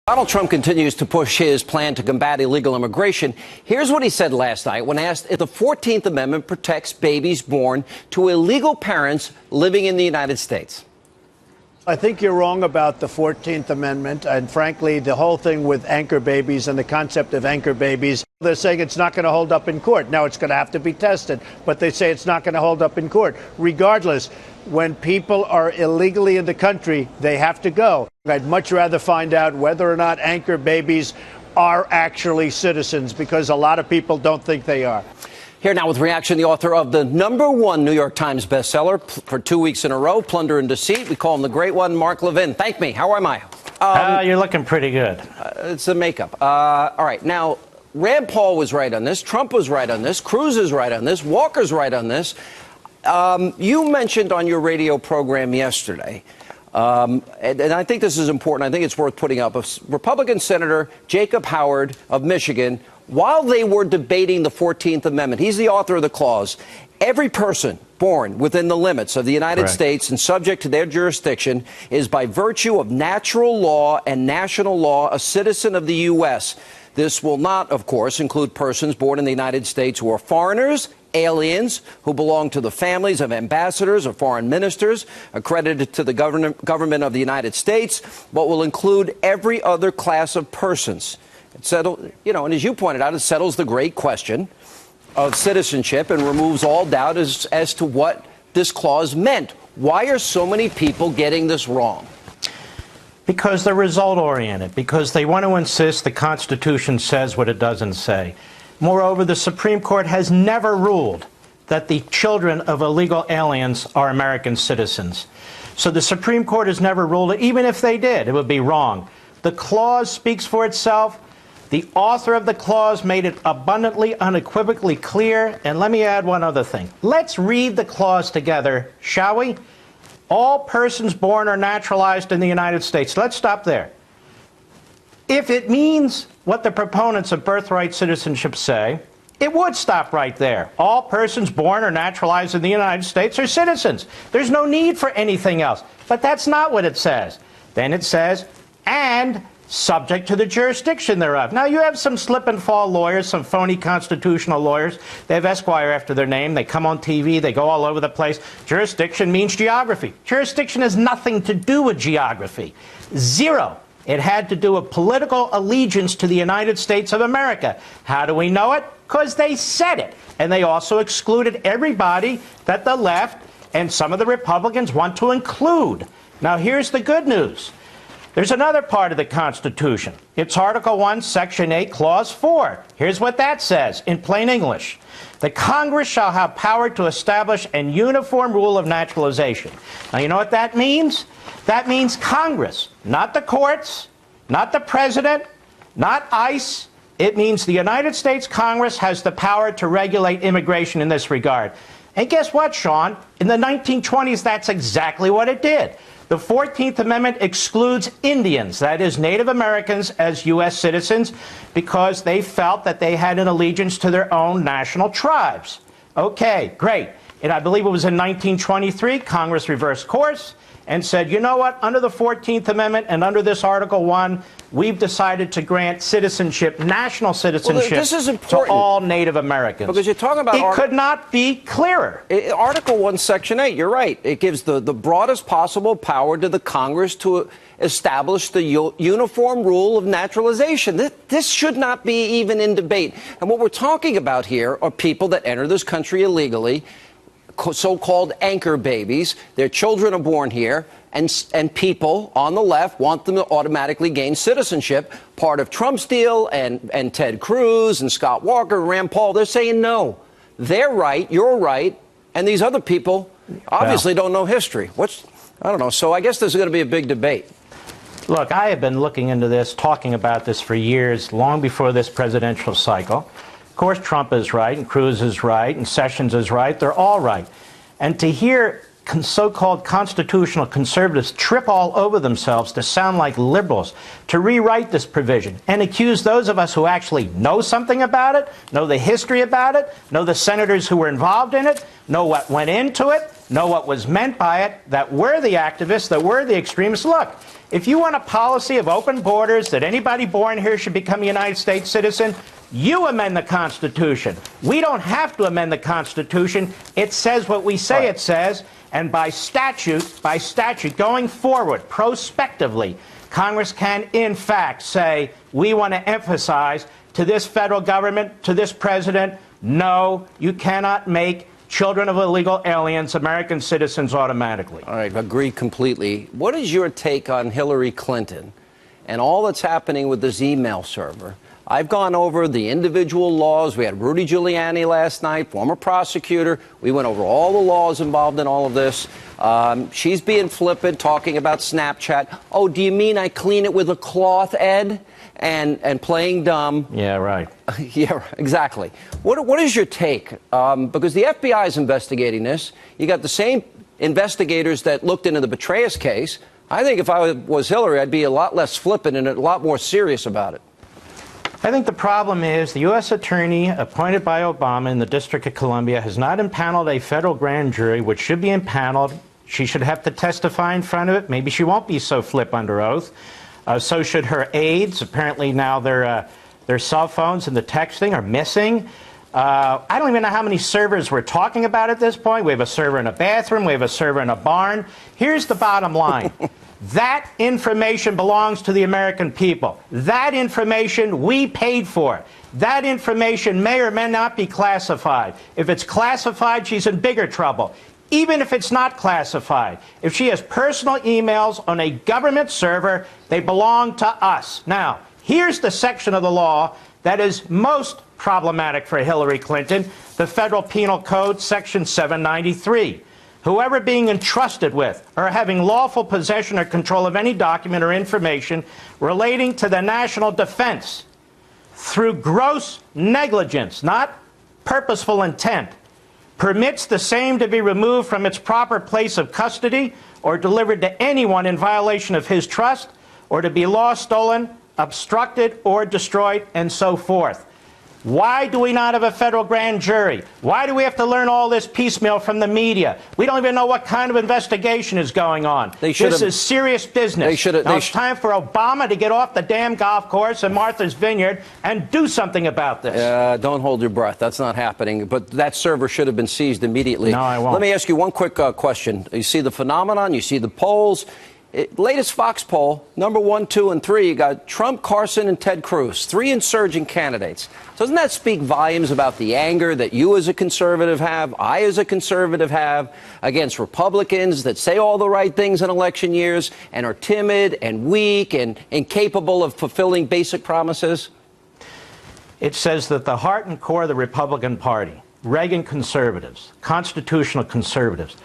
Donald Trump continues to push his plan to combat illegal immigration. Here's what he said last night when asked if the 14th Amendment protects babies born to illegal parents living in the United States. I think you're wrong about the 14th Amendment, and frankly, the whole thing with anchor babies and the concept of anchor babies. They're saying it's not going to hold up in court. Now, it's going to have to be tested, but they say it's not going to hold up in court. Regardless, when people are illegally in the country, they have to go. I'd much rather find out whether or not anchor babies are actually citizens, because a lot of people don't think they are. Here now with reaction, the author of the #1 New York Times bestseller for 2 weeks in a row, Plunder and Deceit. We call him the Great One, Mark Levin. Thank me. How am I? You're looking pretty good. It's the makeup. All right. Now, Rand Paul was right on this. Trump was right on this. Cruz is right on this. Walker's right on this. You mentioned on your radio program yesterday, and I think this is important. I think it's worth putting up. Republican Senator Jacob Howard of Michigan, while they were debating the 14th Amendment, he's the author of the clause, every person born within the limits of the United States and subject to their jurisdiction is by virtue of natural law and national law a citizen of the U.S. This will not, of course, include persons born in the United States who are foreigners, aliens who belong to the families of ambassadors or foreign ministers accredited to the government of the United States, but will include every other class of persons. And as you pointed out, it settles the great question of citizenship and removes all doubt as to what this clause meant. Why are so many people getting this wrong? Because they're result-oriented, because they want to insist the Constitution says what it doesn't say. Moreover, the Supreme Court has never ruled that the children of illegal aliens are American citizens. So the Supreme Court has never ruled it. Even if they did, it would be wrong. The clause speaks for itself. The author of the clause made it abundantly, unequivocally clear. And let me add one other thing. Let's read the clause together, shall we? All persons born or naturalized in the United States. Let's stop there. If it means what the proponents of birthright citizenship say, it would stop right there. All persons born or naturalized in the United States are citizens. There's no need for anything else. But that's not what it says. Then it says, and subject to the jurisdiction thereof. Now, you have some slip-and-fall lawyers, some phony constitutional lawyers. They have Esquire after their name. They come on TV. They go all over the place. Jurisdiction means geography. Jurisdiction has nothing to do with geography. Zero. It had to do with political allegiance to the United States of America. How do we know it? Because they said it. And they also excluded everybody that the left and some of the Republicans want to include. Now, here's the good news. There's another part of the Constitution. It's Article 1, Section 8, Clause 4. Here's what that says in plain English. The Congress shall have power to establish an uniform rule of naturalization. Now, you know what that means? That means Congress, not the courts, not the president, not ICE. It means the United States Congress has the power to regulate immigration in this regard. And guess what, Sean? In the 1920s, that's exactly what it did. The 14th Amendment excludes Indians, that is, Native Americans, as U.S. citizens because they felt that they had an allegiance to their own national tribes. Okay, great. And I believe it was in 1923, Congress reversed course and said, you know what, under the 14th Amendment and under this Article 1, we've decided to grant citizenship, national citizenship, this is to all Native Americans. Because you're talking about it could not be clearer. Article 1, Section 8, you're right. It gives the broadest possible power to the Congress to establish the uniform rule of naturalization. This should not be even in debate. And what we're talking about here are people that enter this country illegally, so-called anchor babies. Their children are born here, and people on the left want them to automatically gain citizenship. Part of Trump's deal and Ted Cruz and Scott Walker and Rand Paul, they're saying no. They're right, you're right, and these other people obviously don't know history. I don't know. So I guess there's going to be a big debate. Look, I have been looking into this, talking about this for years, long before this presidential cycle. Of course, Trump is right, and Cruz is right, and Sessions is right. They're all right. And to hear so-called constitutional conservatives trip all over themselves to sound like liberals, to rewrite this provision and accuse those of us who actually know something about it, know the history about it, know the senators who were involved in it, know what went into it, know what was meant by it, that we're the activists, that we're the extremists. Look, If you want a policy of open borders, that anybody born here should become a United States citizen, you amend the Constitution. We don't have to amend the Constitution. It says what we say it says, and by statute, going forward, prospectively, Congress can, in fact, say, we want to emphasize to this federal government, to this president, no, you cannot make children of illegal aliens American citizens automatically. All right, agree completely. What is your take on Hillary Clinton and all that's happening with this email server? I've gone over the individual laws. We had Rudy Giuliani last night, former prosecutor. We went over all the laws involved in all of this. She's being flippant, talking about Snapchat. Oh, do you mean I clean it with a cloth, Ed? And playing dumb. Yeah, right. Yeah, exactly. What is your take? Because the FBI is investigating this. You got the same investigators that looked into the Betrayus case. I think if I was Hillary, I'd be a lot less flippant and a lot more serious about it. I think the problem is the U.S. attorney appointed by Obama in the District of Columbia has not impaneled a federal grand jury, which should be impaneled. She should have to testify in front of it. Maybe she won't be so flip under oath. So should her aides. Apparently now their cell phones and the texting are missing. I don't even know how many servers we're talking about at this point. We have a server in a bathroom. We have a server in a barn. Here's the bottom line. That information belongs to the American people. That information we paid for. That information may or may not be classified. If it's classified, she's in bigger trouble. Even if it's not classified, if she has personal emails on a government server, they belong to us. Now, here's the section of the law that is most problematic for Hillary Clinton, the Federal Penal Code, Section 793. Whoever being entrusted with or having lawful possession or control of any document or information relating to the national defense through gross negligence, not purposeful intent, permits the same to be removed from its proper place of custody or delivered to anyone in violation of his trust, or to be lost, stolen, obstructed, or destroyed, and so forth. Why do we not have a federal grand jury? Why do we have to learn all this piecemeal from the media? We don't even know what kind of investigation is going on. This is serious business. Now it's time for Obama to get off the damn golf course in Martha's Vineyard and do something about this. Don't hold your breath. That's not happening. But that server should have been seized immediately. No, I won't. Let me ask you one quick question. You see the phenomenon. You see the polls. Latest Fox poll, number 1, 2, and 3, you got Trump, Carson, and Ted Cruz, 3 insurgent candidates. Doesn't that speak volumes about the anger that you as a conservative have, I as a conservative have, against Republicans that say all the right things in election years and are timid and weak and incapable of fulfilling basic promises? It says that the heart and core of the Republican Party, Reagan conservatives, constitutional conservatives,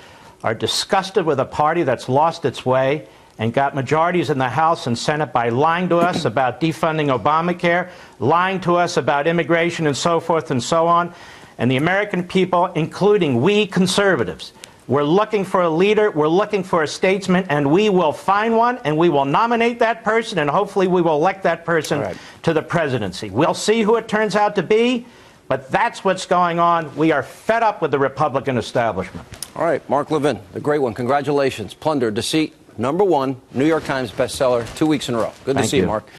are disgusted with a party that's lost its way and got majorities in the House and Senate by lying to us about defunding Obamacare, lying to us about immigration and so forth and so on. And the American people, including we conservatives, we're looking for a leader, we're looking for a statesman, and we will find one, and we will nominate that person, and hopefully we will elect that person to the presidency. We'll see who it turns out to be. But that's what's going on. We are fed up with the Republican establishment. All right, Mark Levin, the great one. Congratulations. Plunder, Deceit, #1, New York Times bestseller, 2 weeks in a row. Good to see you, Mark.